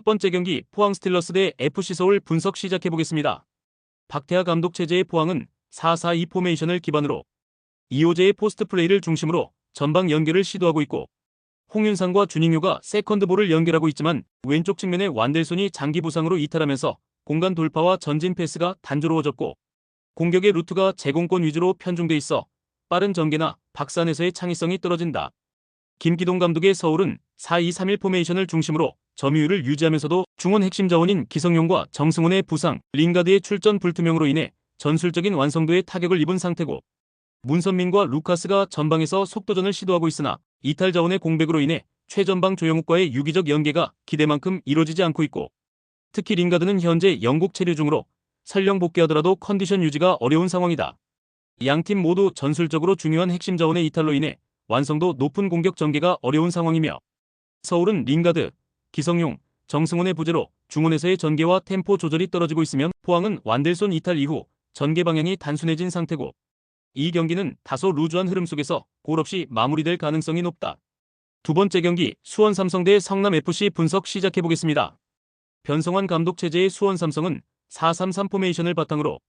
첫 번째 경기 포항 스틸러스 대 FC 서울 분석 시작해보겠습니다. 박태하 감독 체제의 포항은 4-4-2 포메이션을 기반으로 이호재의 포스트 플레이를 중심으로 전방 연결을 시도하고 있고, 홍윤상과 주닝요가 세컨드볼을 연결하고 있지만 왼쪽 측면의 완델손이 장기 부상으로 이탈하면서 공간 돌파와 전진 패스가 단조로워졌고, 공격의 루트가 제공권 위주로 편중돼 있어 빠른 전개나 박스안에서의 창의성이 떨어진다. 김기동 감독의 서울은 4-2-3-1 포메이션을 중심으로 점유율을 유지하면서도 중원 핵심 자원인 기성용과 정승훈의 부상, 링가드의 출전 불투명으로 인해 전술적인 완성도에 타격을 입은 상태고, 문선민과 루카스가 전방에서 속도전을 시도하고 있으나 이탈 자원의 공백으로 인해 최전방 조영욱과의 유기적 연계가 기대만큼 이루어지지 않고 있고, 특히 링가드는 현재 영국 체류 중으로 설령 복귀하더라도 컨디션 유지가 어려운 상황이다. 양팀 모두 전술적으로 중요한 핵심 자원의 이탈로 인해 완성도 높은 공격 전개가 어려운 상황이며, 서울은 링가드, 기성용, 정승훈의 부재로 중원에서의 전개와 템포 조절이 떨어지고 있으면 포항은 완델손 이탈 이후 전개 방향이 단순해진 상태고, 이 경기는 다소 루즈한 흐름 속에서 골 없이 마무리될 가능성이 높다. 두 번째 경기 수원 삼성 대 성남FC 분석 시작해보겠습니다. 변성환 감독 체제의 수원 삼성은 4-3-3 포메이션을 바탕으로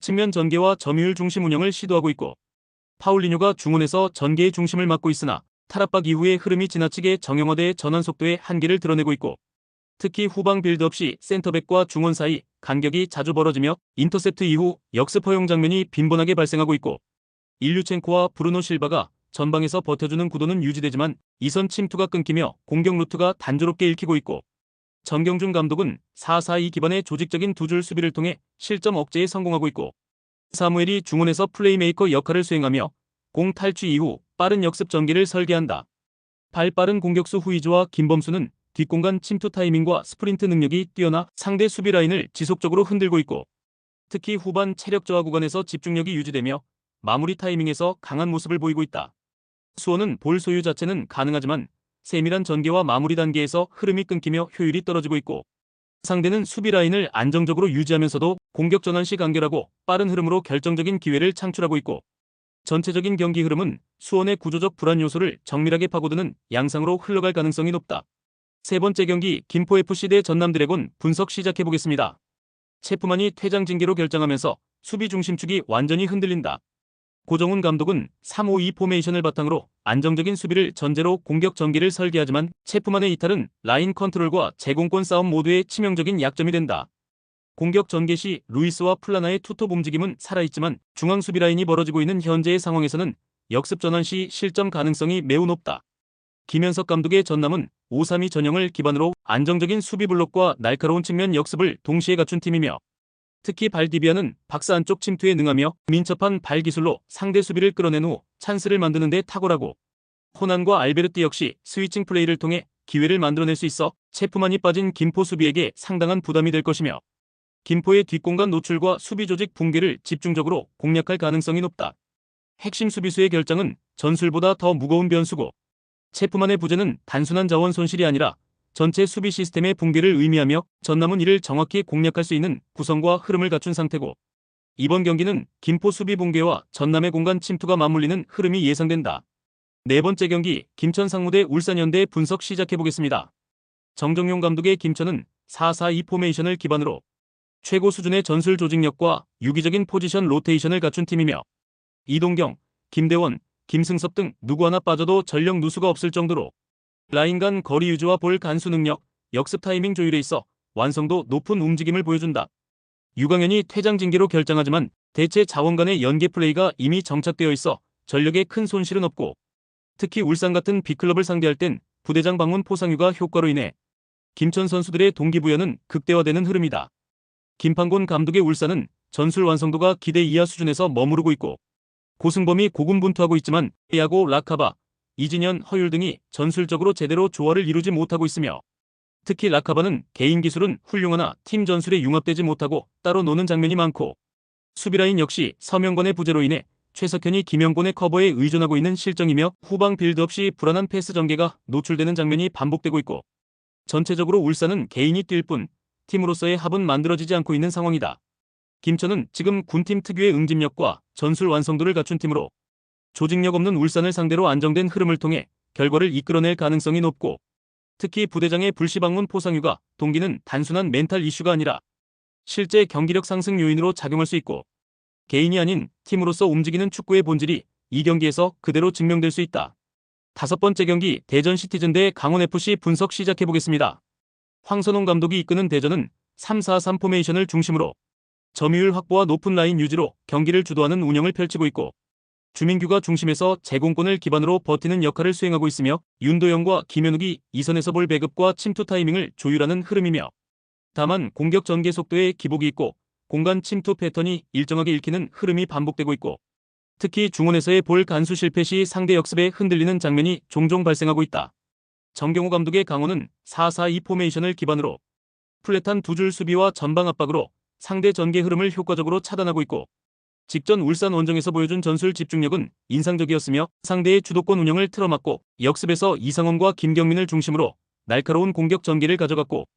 측면 전개와 점유율 중심 운영을 시도하고 있고, 파울리뉴가 중원에서 전개의 중심을 맡고 있으나 탈압박 이후의 흐름이 지나치게 정형화돼 전환 속도의 한계를 드러내고 있고, 특히 후방 빌드업 시 센터백과 중원 사이 간격이 자주 벌어지며 인터셉트 이후 역습 허용 장면이 빈번하게 발생하고 있고, 일류첸코와 브루노 실바가 전방에서 버텨주는 구도는 유지되지만 이선 침투가 끊기며 공격 루트가 단조롭게 읽히고 있고, 정경준 감독은 4-4-2 기반의 조직적인 두 줄 수비를 통해 실점 억제에 성공하고 있고, 사무엘이 중원에서 플레이메이커 역할을 수행하며 공 탈취 이후 빠른 역습 전개를 설계한다. 발 빠른 공격수 후이즈와 김범수는 뒷공간 침투 타이밍과 스프린트 능력이 뛰어나 상대 수비 라인을 지속적으로 흔들고 있고, 특히 후반 체력 저하 구간에서 집중력이 유지되며 마무리 타이밍에서 강한 모습을 보이고 있다. 수원은 볼 소유 자체는 가능하지만 세밀한 전개와 마무리 단계에서 흐름이 끊기며 효율이 떨어지고 있고, 상대는 수비 라인을 안정적으로 유지하면서도 공격 전환 시 간결하고 빠른 흐름으로 결정적인 기회를 창출하고 있고, 전체적인 경기 흐름은 수원의 구조적 불안 요소를 정밀하게 파고드는 양상으로 흘러갈 가능성이 높다. 세 번째 경기 김포FC 대 전남드래곤 분석 시작해보겠습니다. 체프만이 퇴장 징계로 결정하면서 수비 중심축이 완전히 흔들린다. 고정훈 감독은 3-5-2 포메이션을 바탕으로 안정적인 수비를 전제로 공격 전개를 설계하지만 체프만의 이탈은 라인 컨트롤과 제공권 싸움 모두의 치명적인 약점이 된다. 공격 전개 시 루이스와 플라나의 투톱 움직임은 살아있지만 중앙 수비 라인이 벌어지고 있는 현재의 상황에서는 역습 전환 시 실점 가능성이 매우 높다. 김현석 감독의 전남은 5-3-2 전형을 기반으로 안정적인 수비 블록과 날카로운 측면 역습을 동시에 갖춘 팀이며, 특히 발디비아는 박스 안쪽 침투에 능하며 민첩한 발 기술로 상대 수비를 끌어낸 후 찬스를 만드는 데 탁월하고, 호난과 알베르티 역시 스위칭 플레이를 통해 기회를 만들어낼 수 있어 체프만이 빠진 김포 수비에게 상당한 부담이 될 것이며, 김포의 뒷공간 노출과 수비 조직 붕괴를 집중적으로 공략할 가능성이 높다. 핵심 수비수의 결정은 전술보다 더 무거운 변수고, 체프만의 부재는 단순한 자원 손실이 아니라 전체 수비 시스템의 붕괴를 의미하며 전남은 이를 정확히 공략할 수 있는 구성과 흐름을 갖춘 상태고, 이번 경기는 김포 수비 붕괴와 전남의 공간 침투가 맞물리는 흐름이 예상된다. 네 번째 경기 김천 상무 대 울산현대 분석 시작해보겠습니다. 정정용 감독의 김천은 4-4-2 포메이션을 기반으로 최고 수준의 전술 조직력과 유기적인 포지션 로테이션을 갖춘 팀이며, 이동경, 김대원, 김승섭 등 누구 하나 빠져도 전력 누수가 없을 정도로 라인 간 거리 유지와 볼 간수 능력, 역습 타이밍 조율에 있어 완성도 높은 움직임을 보여준다. 유강현이 퇴장 징계로 결정하지만 대체 자원 간의 연계 플레이가 이미 정착되어 있어 전력에 큰 손실은 없고, 특히 울산 같은 B클럽을 상대할 땐 부대장 방문 포상휴가 효과로 인해 김천 선수들의 동기부여는 극대화되는 흐름이다. 김판곤 감독의 울산은 전술 완성도가 기대 이하 수준에서 머무르고 있고, 고승범이 고군분투하고 있지만 야고, 라카바, 이진현, 허율 등이 전술적으로 제대로 조화를 이루지 못하고 있으며, 특히 라카바는 개인 기술은 훌륭하나 팀 전술에 융합되지 못하고 따로 노는 장면이 많고, 수비라인 역시 서명권의 부재로 인해 최석현이 김영권의 커버에 의존하고 있는 실정이며 후방 빌드업 시 불안한 패스 전개가 노출되는 장면이 반복되고 있고, 전체적으로 울산은 개인이 뛸 뿐 팀으로서의 합은 만들어지지 않고 있는 상황이다. 김천은 지금 군팀 특유의 응집력과 전술 완성도를 갖춘 팀으로 조직력 없는 울산을 상대로 안정된 흐름을 통해 결과를 이끌어낼 가능성이 높고, 특히 부대장의 불시방문 포상휴가, 동기는 단순한 멘탈 이슈가 아니라 실제 경기력 상승 요인으로 작용할 수 있고 개인이 아닌 팀으로서 움직이는 축구의 본질이 이 경기에서 그대로 증명될 수 있다. 다섯 번째 경기 대전 시티즌 대 강원FC 분석 시작해보겠습니다. 황선홍 감독이 이끄는 대전은 3-4-3 포메이션을 중심으로 점유율 확보와 높은 라인 유지로 경기를 주도하는 운영을 펼치고 있고 주민규가 중심에서 제공권을 기반으로 버티는 역할을 수행하고 있으며 윤도영과 김현욱이 이선에서 볼 배급과 침투 타이밍을 조율하는 흐름이며 다만 공격 전개 속도에 기복이 있고 공간 침투 패턴이 일정하게 읽히는 흐름이 반복되고 있고 특히 중원에서의 볼 간수 실패 시 상대 역습에 흔들리는 장면이 종종 발생하고 있다. 정경호 감독의 강원은 4-4-2 포메이션을 기반으로 플랫한 두 줄 수비와 전방 압박으로 상대 전개 흐름을 효과적으로 차단하고 있고 직전 울산 원정에서 보여준 전술 집중력은 인상적이었으며 상대의 주도권 운영을 틀어막고 역습에서 이상원과 김경민을 중심으로 날카로운 공격 전개를 가져갔고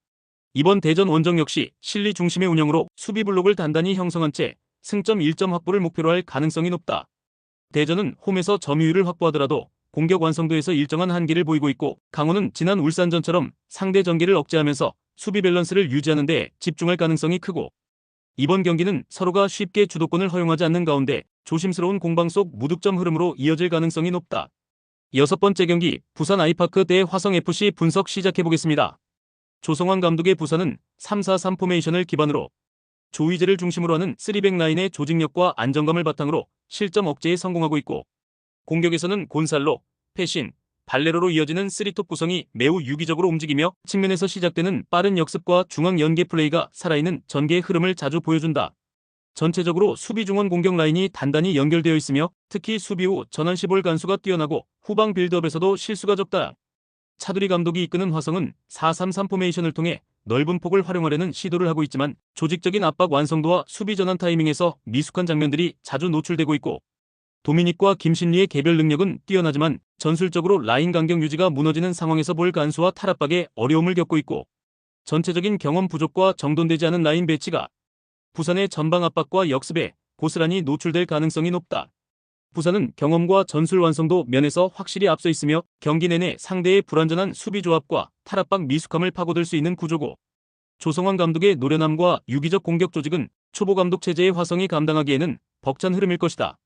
이번 대전 원정 역시 실리 중심의 운영으로 수비 블록을 단단히 형성한 채 승점 1점 확보를 목표로 할 가능성이 높다. 대전은 홈에서 점유율을 확보하더라도 공격 완성도에서 일정한 한계를 보이고 있고 강원은 지난 울산전처럼 상대 전개를 억제하면서 수비 밸런스를 유지하는 데 집중할 가능성이 크고 이번 경기는 서로가 쉽게 주도권을 허용하지 않는 가운데 조심스러운 공방 속 무득점 흐름으로 이어질 가능성이 높다. 여섯 번째 경기 부산 아이파크 대 화성FC 분석 시작해보겠습니다. 조성환 감독의 부산은 3-4-3 포메이션을 기반으로 조이제를 중심으로 하는 3백 라인의 조직력과 안정감을 바탕으로 실점 억제에 성공하고 있고 공격에서는 곤살로, 패신, 발레로로 이어지는 3톱 구성이 매우 유기적으로 움직이며 측면에서 시작되는 빠른 역습과 중앙 연계 플레이가 살아있는 전개의 흐름을 자주 보여준다. 전체적으로 수비 중원 공격 라인이 단단히 연결되어 있으며 특히 수비 후 전환 시볼 간수가 뛰어나고 후방 빌드업에서도 실수가 적다. 차두리 감독이 이끄는 화성은 4-3-3 포메이션을 통해 넓은 폭을 활용하려는 시도를 하고 있지만 조직적인 압박 완성도와 수비 전환 타이밍에서 미숙한 장면들이 자주 노출되고 있고 도미닉과 김신리의 개별 능력은 뛰어나지만 전술적으로 라인 간격 유지가 무너지는 상황에서 볼 간수와 탈압박에 어려움을 겪고 있고 전체적인 경험 부족과 정돈되지 않은 라인 배치가 부산의 전방 압박과 역습에 고스란히 노출될 가능성이 높다. 부산은 경험과 전술 완성도 면에서 확실히 앞서 있으며 경기 내내 상대의 불완전한 수비 조합과 탈압박 미숙함을 파고들 수 있는 구조고 조성환 감독의 노련함과 유기적 공격 조직은 초보 감독 체제의 화성이 감당하기에는 벅찬 흐름일 것이다.